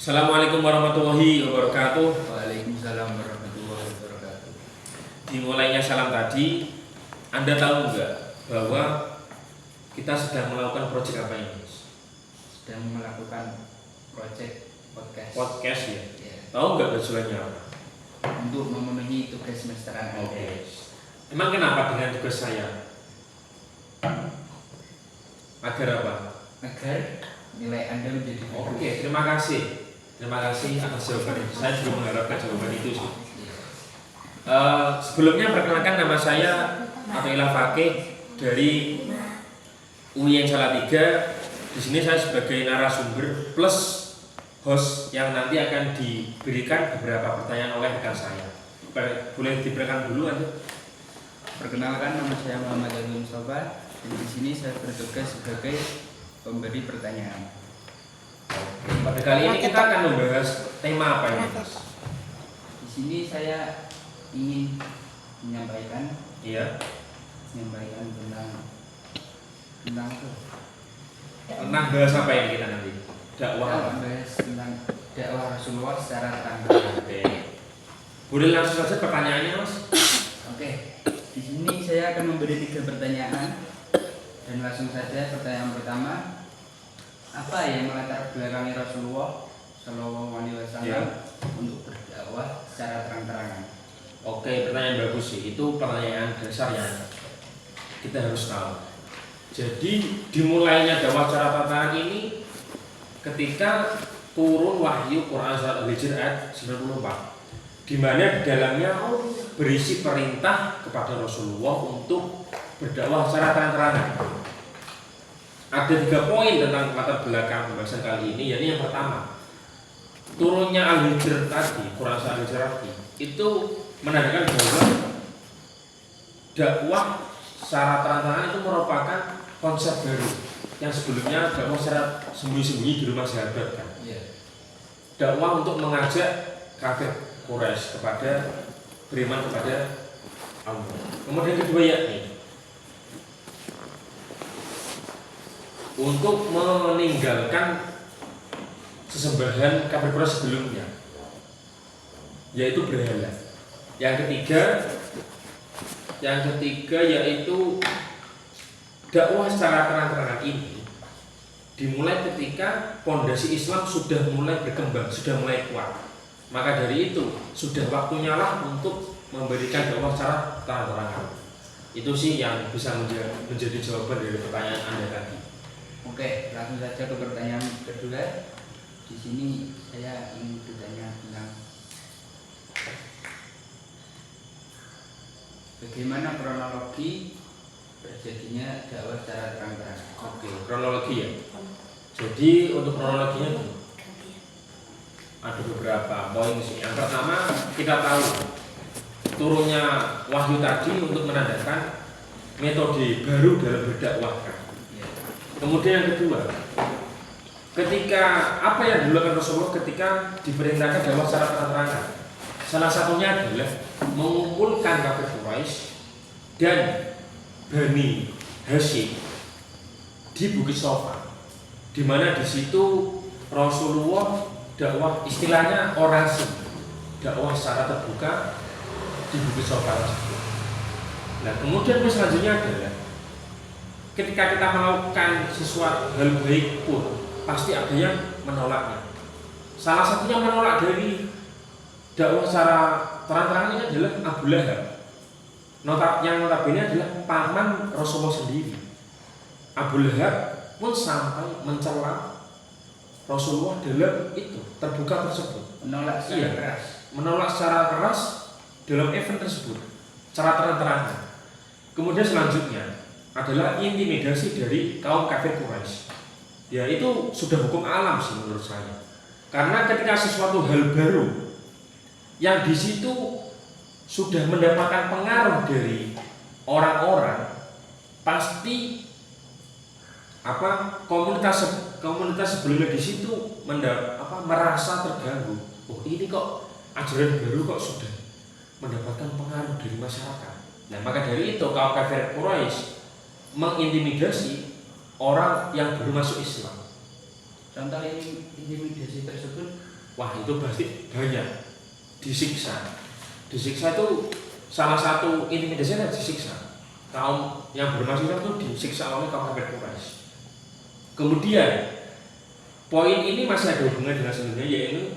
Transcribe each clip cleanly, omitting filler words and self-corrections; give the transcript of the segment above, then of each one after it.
Assalamualaikum warahmatullahi wabarakatuh. Waalaikumsalam warahmatullahi wabarakatuh. Dimulainya salam tadi, Anda tahu nggak bahwa kita sedang melakukan proyek apa ini? Sedang melakukan proyek podcast. Podcast ya. Ya, Tahu nggak tujuannya apa? untuk memenuhi tugas semesteran Anda. Oke. Emang kenapa dengan tugas saya? Agar apa? Agar nilai Anda menjadi bagus. Oke, terima kasih. Terima kasih atas jawaban itu. Saya juga mengharapkan jawaban itu sih. Iya. Sebelumnya perkenalkan, nama saya Athaillah Fakih dari UIN Salatiga. Di sini saya sebagai narasumber plus host yang nanti akan diberikan beberapa pertanyaan oleh rekan saya. Boleh diberikan dulu Anda? Perkenalkan, nama saya Muhammad Yazul Mustafa. Dan di sini saya bertugas sebagai pemberi pertanyaan. Pada kali ini kita akan membahas tema apa ini, Mas? Di sini saya ingin menyampaikan Iya. tentang Tentang bahas apa yang kita nanti? Dakwah. kita membahas tentang dakwah Rasulullah secara terang-terangan. Oke. Boleh langsung saja pertanyaannya, Mas? Oke, di sini saya akan memberi 3 pertanyaan dan langsung saja pertanyaan pertama, apa yang melatar belakangi Rasulullah Shallallahu Alaihi Wasallam Ya. untuk berdakwah secara terang-terangan? Oke, pertanyaan bagus sih. Itu pertanyaan dasar yang kita harus tahu. Jadi dimulainya dakwah secara terang ini ketika turun wahyu Quran surat Al-Hijr ayat 94, di mana di dalamnya berisi perintah kepada Rasulullah untuk berdakwah secara terang-terangan. Ada 3 poin tentang latar belakang pembahasan kali ini. Yakni yang pertama, turunnya Al-Hijr tadi, Quran surat Al-Hijr tadi, itu menandakan bahwa dakwah secara terang-terangan itu merupakan konsep baru yang sebelumnya dakwah secara sembunyi-sembunyi di rumah sahabat kan. Iya. Dakwah untuk mengajak kafir Quraisy kepada beriman kepada Allah. Kemudian kedua yakni untuk meninggalkan sesembahan kafir Quraisy sebelumnya, yaitu berhala. Yang ketiga yaitu dakwah secara terang-terangan ini dimulai ketika pondasi Islam sudah mulai berkembang, sudah mulai kuat. Maka dari itu sudah waktunya lah untuk memberikan dakwah secara terang-terangan. Itu sih yang bisa menjadi jawaban dari pertanyaan Anda tadi. Oke, langsung saja ke pertanyaan kedua. Di sini saya ingin bertanya tentang bagaimana kronologi terjadinya dakwah secara terang-terangan. Oke, kronologi ya. Jadi untuk kronologinya ada beberapa poin sih. Yang pertama, kita tahu turunnya wahyu tadi untuk menandakan metode baru dalam berdakwah kan. Iya. Kemudian yang kedua, ketika apa yang dilakukan Rasulullah ketika diperintahkan dakwah secara terang-terangan, salah satunya adalah mengumpulkan kafir Quraisy dan Bani Hashim di Bukit Sofa, di mana di situ Rasulullah dakwah, istilahnya orasi, dakwah secara terbuka di Bukit Sofa tersebut. Nah, kemudian selanjutnya adalah ketika kita melakukan sesuatu hal baik pun pasti ada yang menolaknya. Salah satunya menolak dari dakwah secara terang-terangan ini adalah Abu Lahab. Yang notabene adalah paman Rasulullah sendiri. Abu Lahab pun sampai mencela Rasulullah dalam itu terbuka tersebut. Menolak secara keras. Menolak secara keras dalam event tersebut secara terang-terangan. Kemudian selanjutnya adalah intimidasi dari kaum kafir Quraisy. Ya itu sudah hukum alam sih menurut saya. Karena ketika sesuatu hal baru yang di situ sudah mendapatkan pengaruh dari orang-orang, pasti komunitas sebelumnya di situ merasa terganggu. Oh ini kok ajaran baru kok sudah mendapatkan pengaruh dari masyarakat. Nah maka dari itu kaum kafir Quraisy mengintimidasi orang yang baru masuk Islam. Contoh intimidasi tersebut Wah itu pasti banyak disiksa. Disiksa itu salah satu intimidasinya disiksa. Kaum yang bermasuk Islam itu disiksa oleh kaum kafir Quraisy. Kemudian poin ini masih ada hubungan dengan sebelumnya,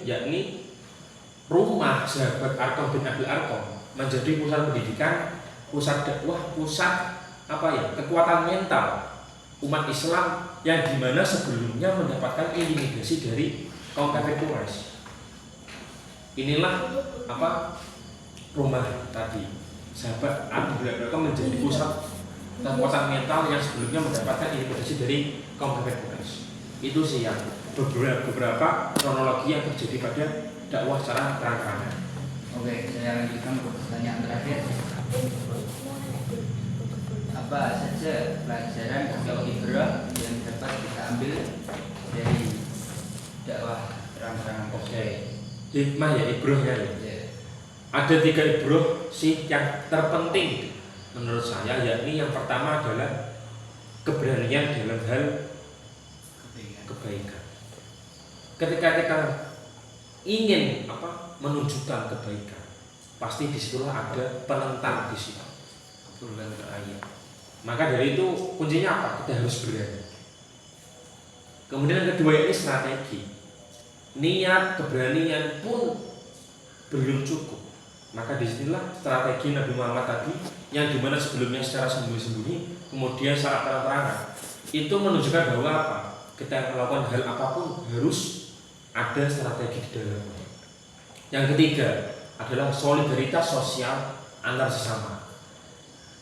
yakni rumah sahabat Arqam bin Abil Arqam menjadi pusat pendidikan, pusat dakwah, pusat kekuatan mental umat Islam yang dimana sebelumnya mendapatkan intimidasi dari kaum kafir Quraisy. Inilah rumah tadi sahabat Abil Arqam menjadi pusat kekuatan mental yang sebelumnya mendapatkan intimidasi dari kaum kafir Quraisy. Itu sih yang beberapa kronologi yang terjadi pada dakwah secara terang-terangan. Oke, saya lanjutkan ke pertanyaan terakhir. Apa saja pelajaran atau ibrah yang dapat kita ambil dari dakwah terang-terangan? Oke, hikmah ya ibrahnya ya. Ya. Ada 3 ibrah sih yang terpenting menurut saya, yakni yang pertama adalah keberanian dalam hal kebaikan. Ketika kita ingin menunjukkan kebaikan, pasti disitulah ada penentang di situ. Maka dari itu kuncinya apa? Kita harus berani. Kemudian yang kedua ini strategi. Niat, keberanian pun belum cukup. Maka disinilah strategi Nabi Muhammad tadi, yang dimana sebelumnya secara sembunyi-sembunyi, kemudian secara terang-terangan, itu menunjukkan bahwa kita melakukan hal apapun harus ada strategi di dalamnya. Yang ketiga adalah solidaritas sosial antar sesama.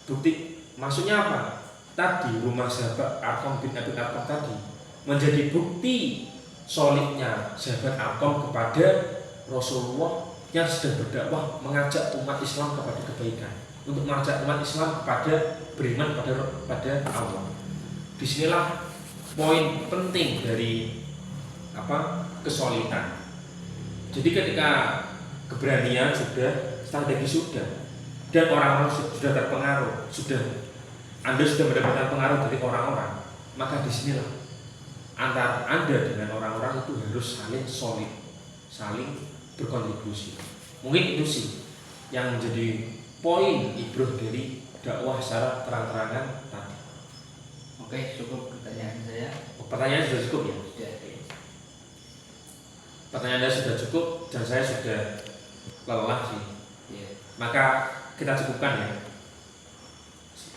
Bukti maksudnya apa? Tadi rumah sahabat Arqam bin Abil Arqam tadi menjadi bukti solidnya sahabat Arqam kepada Rasulullah yang sedang berdakwah mengajak umat Islam kepada kebaikan, untuk mengajak umat Islam kepada beriman pada Allah. Disinilah poin penting dari kesolidan. Jadi ketika keberanian sudah, strategi sudah, dan orang-orang sudah terpengaruh, Anda sudah mendapatkan pengaruh dari orang-orang, maka disinilah antara Anda dengan orang-orang itu harus saling solid, saling berkontribusi. Mungkin itu sih yang menjadi poin ibrah dari dakwah secara terang-terangan tadi. Oke, cukup pertanyaan saya. Pertanyaan sudah cukup ya? Sudah. Pertanyaan Anda sudah cukup dan saya sudah lelah sih. Ya. Maka kita cukupkan ya.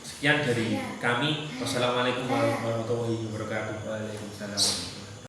Sekian dari kami. Wassalamualaikum warahmatullahi wabarakatuh. Waalaikumsalam.